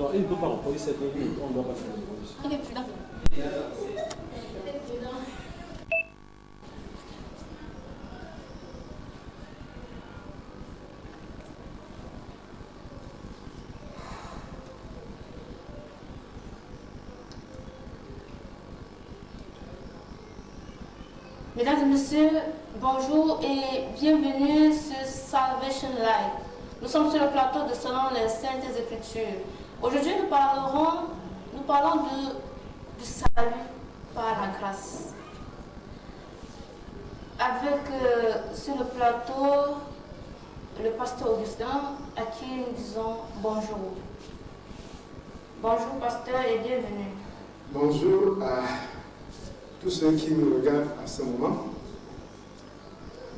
Alors, il ne peut pas employer cette ligne, on ne doit pas faire de révolution. Il est prudent. Mesdames et messieurs, bonjour et bienvenue sur Salvation Live. Nous sommes sur le plateau de Selon les Saintes Écritures. Aujourd'hui, nous parlons du salut par la grâce. Avec sur le plateau le pasteur Augustin, à qui nous disons bonjour. Bonjour pasteur et bienvenue. Bonjour à tous ceux qui nous regardent à ce moment.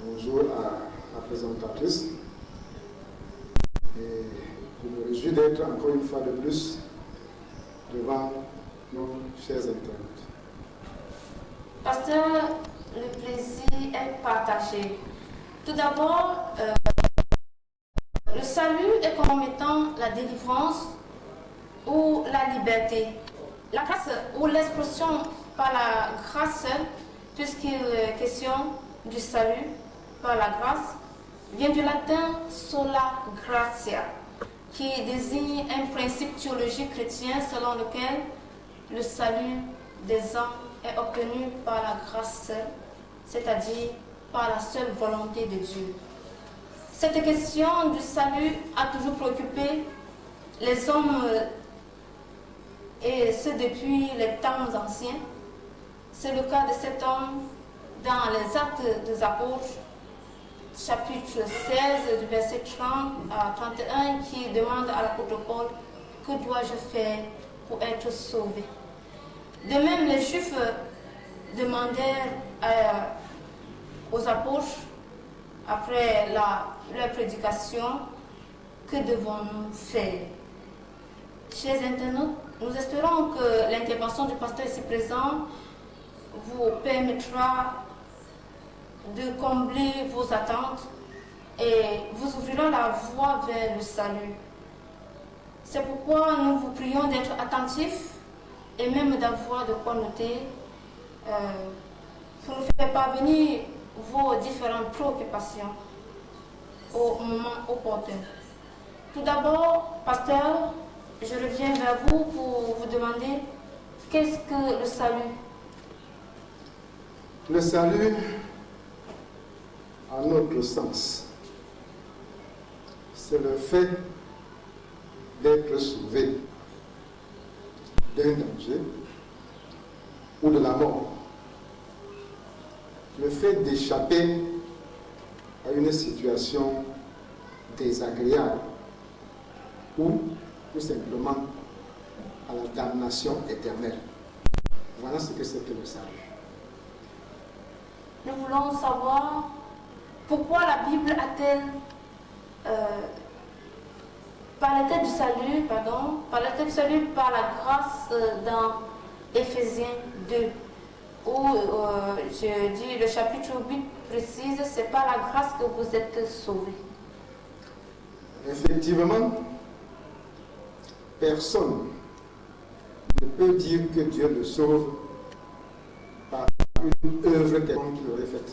Bonjour à la présentatrice. Et je me réjouis d'être encore une fois de plus devant nos chers internautes. Pasteur, le plaisir est partagé. Tout d'abord, le salut est comme étant la délivrance ou la liberté. La grâce ou l'expression par la grâce seule, puisqu'il est question du salut par la grâce, vient du latin sola gratia, qui désigne un principe théologique chrétien selon lequel le salut des hommes est obtenu par la grâce seule, c'est-à-dire par la seule volonté de Dieu. Cette question du salut a toujours préoccupé les hommes et ce depuis les temps anciens. C'est le cas de cet homme dans les Actes des Apôtres, chapitre 16, du verset 30 à 31, qui demande à l'apôtre Paul: que dois-je faire pour être sauvé? De même, les Juifs demandèrent aux apôtres, après leur prédication, que devons-nous faire? Chers internautes, nous espérons que l'intervention du pasteur ici présent vous permettra de combler vos attentes et vous ouvrira la voie vers le salut. C'est pourquoi nous vous prions d'être attentifs et même d'avoir de quoi noter pour nous faire parvenir vos différentes préoccupations au moment opportun. Tout d'abord, pasteur, je reviens vers vous pour vous demander qu'est-ce que le salut? Le salut, à notre sens, c'est le fait d'être sauvé d'un danger ou de la mort. Le fait d'échapper à une situation désagréable ou tout simplement à la damnation éternelle. Voilà ce que c'est que le salut. Nous voulons savoir pourquoi la Bible a-t-elle parlait-elle du salut, parlait-elle du salut par la grâce dans Éphésiens 2, où je dis le chapitre 8 précise, c'est par la grâce que vous êtes sauvés. Effectivement, personne ne peut dire que Dieu le sauve par une œuvre quelconque qu'il aurait faite.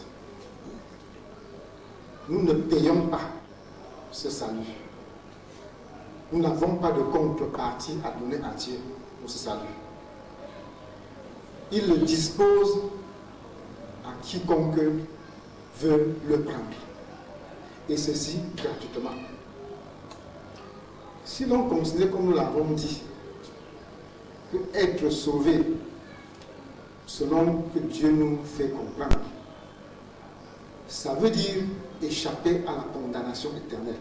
Nous ne payons pas ce salut. Nous n'avons pas de contrepartie à donner à Dieu pour ce salut. Il le dispose à quiconque veut le prendre. Et ceci gratuitement. Si l'on considère, comme nous l'avons dit, que être sauvé, selon que Dieu nous fait comprendre, ça veut dire échapper à la condamnation éternelle,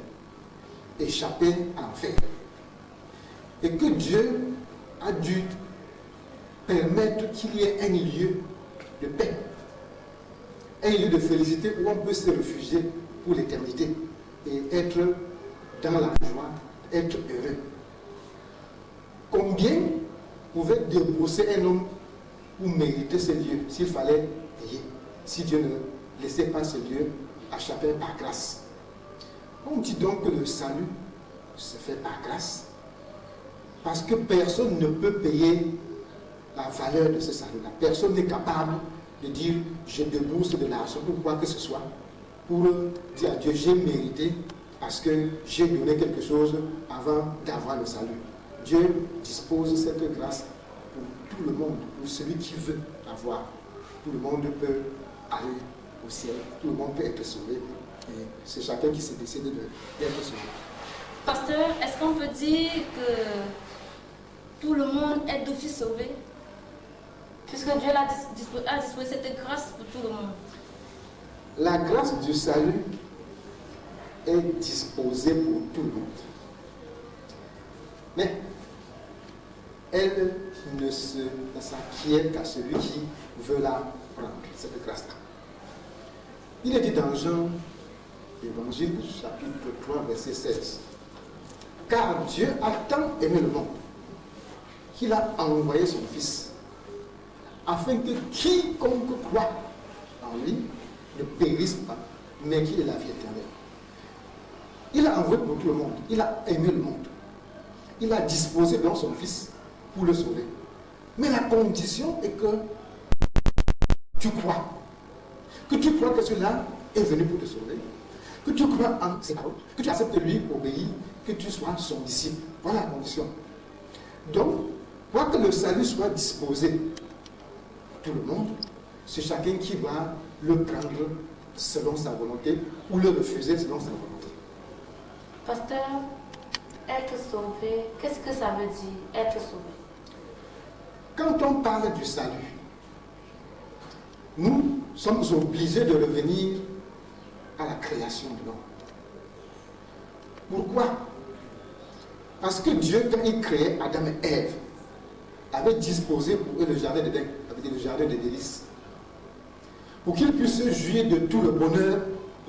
échapper à l'enfer. Et que Dieu a dû permettre qu'il y ait un lieu de paix, un lieu de félicité où on peut se réfugier pour l'éternité et être dans la joie, être heureux. Combien pouvait débourser un homme pour mériter ce lieu s'il fallait payer, si Dieu ne laissait pas ce lieu à chacun par grâce? On dit donc que le salut se fait par grâce, Parce que personne ne peut payer la valeur de ce salut-là. Personne n'est capable de dire je débourse de l'argent ou quoi que ce soit pour dire à Dieu j'ai mérité parce que j'ai donné quelque chose avant d'avoir le salut. Dieu dispose cette grâce pour tout le monde, pour celui qui veut l'avoir. Tout le monde peut aller au ciel, tout le monde peut être sauvé. Et c'est chacun qui s'est décidé d'être sauvé. Pasteur, est-ce qu'on peut dire que tout le monde est d'office sauvé? Puisque Dieu a disposé cette grâce pour tout le monde. La grâce du salut est disposée pour tout le monde. Mais elle ne s'acquiert qu'à celui qui veut la prendre, cette grâce-là. Il est dit dans Jean, Évangile, chapitre 3, verset 16. Car Dieu a tant aimé le monde qu'il a envoyé son Fils, afin que quiconque croit en lui ne périsse pas, mais qu'il ait la vie éternelle. Il a envoyé pour tout le monde, il a aimé le monde. Il a disposé dans son Fils pour le sauver. Mais la condition est que tu crois. Que tu crois que celui-là est venu pour te sauver. Que tu crois en ses paroles. Que tu acceptes lui, obéir. Que tu sois son disciple. Voilà la condition. Donc, quoi que le salut soit disposé pour tout le monde, c'est chacun qui va le prendre selon sa volonté ou le refuser selon sa volonté. Pasteur, être sauvé, qu'est-ce que ça veut dire, être sauvé? Quand on parle du salut, nous sommes obligés de revenir à la création de l'homme. Pourquoi? Parce que Dieu, quand il créait Adam et Ève, avait disposé pour eux le jardin d'Éden, le jardin des délices, pour qu'ils puissent jouir de tout le bonheur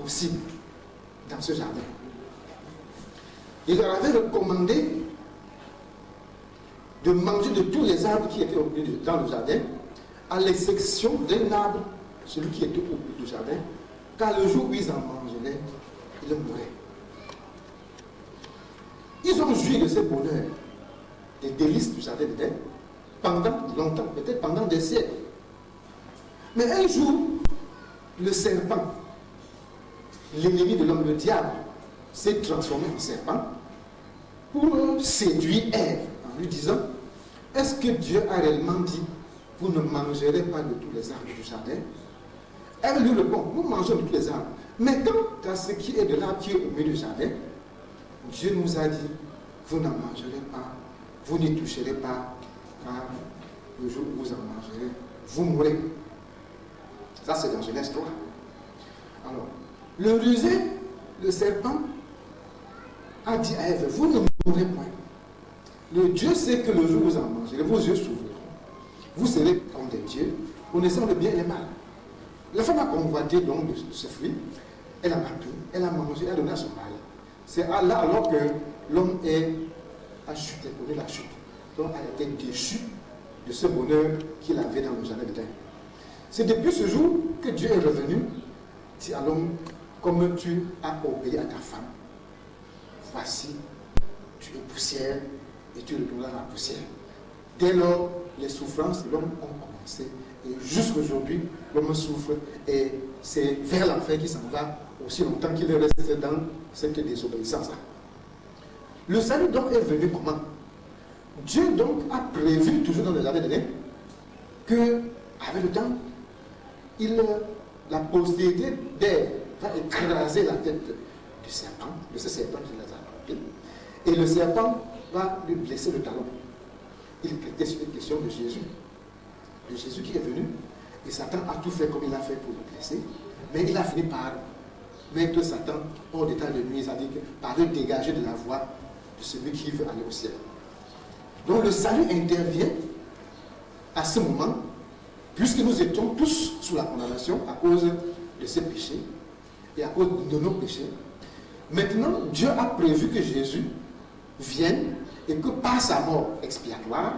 possible dans ce jardin. Il leur avait recommandé de manger de tous les arbres qui étaient dans le jardin, à l'exception d'un arbre, celui qui était au bout du jardin, car le jour où ils en mangeraient, ils mourraient. Ils ont joui de ce bonheur, des délices du jardin d'Éden, pendant longtemps, peut-être pendant des siècles. Mais un jour, le serpent, l'ennemi de l'homme, le diable, s'est transformé en serpent pour séduire Ève en lui disant: est-ce que Dieu a réellement dit vous ne mangerez pas de tous les arbres du jardin? Elle lui répond: nous mangeons de tous les arbres. Mais quant à ce qui est de l'arbre qui est au milieu du jardin, Dieu nous a dit vous n'en mangerez pas, vous n'y toucherez pas, car le jour où vous en mangerez, vous mourrez. Ça, c'est dans Genèse 3. Alors, le rusé, le serpent, a dit à Ève: vous ne mourrez point. Le Dieu sait que le jour où vous en mangerez, vos yeux s'ouvriront. Vous serez comme des dieux, connaissant le bien et le mal. La femme a convoité donc de ce fruit, elle en a pris, elle a mangé, elle a donné à son mari. C'est là alors que l'homme a chuté, connu la chute. Donc elle a été déchue de ce bonheur qu'il avait dans le jardin d'Éden. C'est depuis ce jour que Dieu est revenu, dit à l'homme: comme tu as obéi à ta femme, voici, tu es poussière et tu retourneras à la poussière. Dès lors, les souffrances de l'homme ont commencé. Et jusqu'aujourd'hui, l'homme souffre et c'est vers l'enfer qu'il s'en va aussi longtemps qu'il reste dans cette désobéissance-là. Le salut donc est venu comment? Dieu donc a prévu toujours dans le jardin d'Éden que, avec le temps, la postérité d'Ève va écraser la tête du serpent, de ce serpent qui les a attrapés, et le serpent va lui blesser le talon. Il était sur une question de Jésus. De Jésus qui est venu, et Satan a tout fait comme il a fait pour le blesser, mais il a fini par mettre Satan hors d'état de nuire, c'est-à-dire par le dégager de la voie de celui qui veut aller au ciel. Donc le salut intervient à ce moment, puisque nous étions tous sous la condamnation à cause de ces péchés et à cause de nos péchés. Maintenant, Dieu a prévu que Jésus vienne et que par sa mort expiatoire,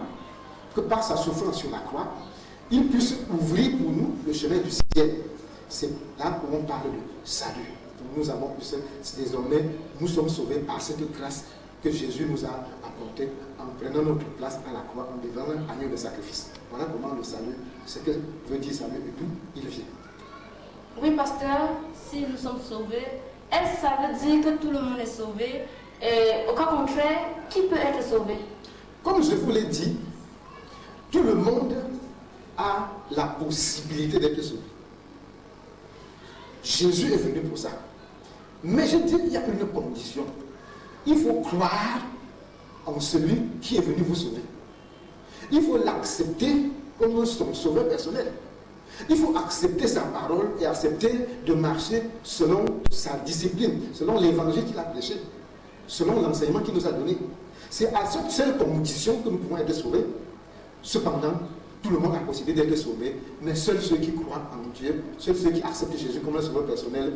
que par sa souffrance sur la croix, il puisse ouvrir pour nous le chemin du ciel. C'est là où on parle de salut. Donc nous avons pu, désormais, nous sommes sauvés par cette grâce que Jésus nous a apporté en prenant notre place à la croix, en devenant un agneau de sacrifice. Voilà comment le salut, ce que veut dire salut et d'où il vient. Oui, pasteur, si nous sommes sauvés, est-ce que ça veut dire que tout le monde est sauvé? Et au cas contraire, qui peut être sauvé? Comme je vous l'ai dit, tout le monde a la possibilité d'être sauvé. Jésus est venu pour ça. Mais je dis, il y a une condition. Il faut croire en celui qui est venu vous sauver. Il faut l'accepter comme son sauveur personnel. Il faut accepter sa parole et accepter de marcher selon sa discipline, selon l'évangile qu'il a prêché, selon l'enseignement qu'il nous a donné. C'est à cette seule condition que nous pouvons être sauvés. Cependant, tout le monde a la possibilité d'être sauvé, mais seuls ceux qui croient en Dieu, seuls ceux qui acceptent Jésus comme leur sauveur personnel,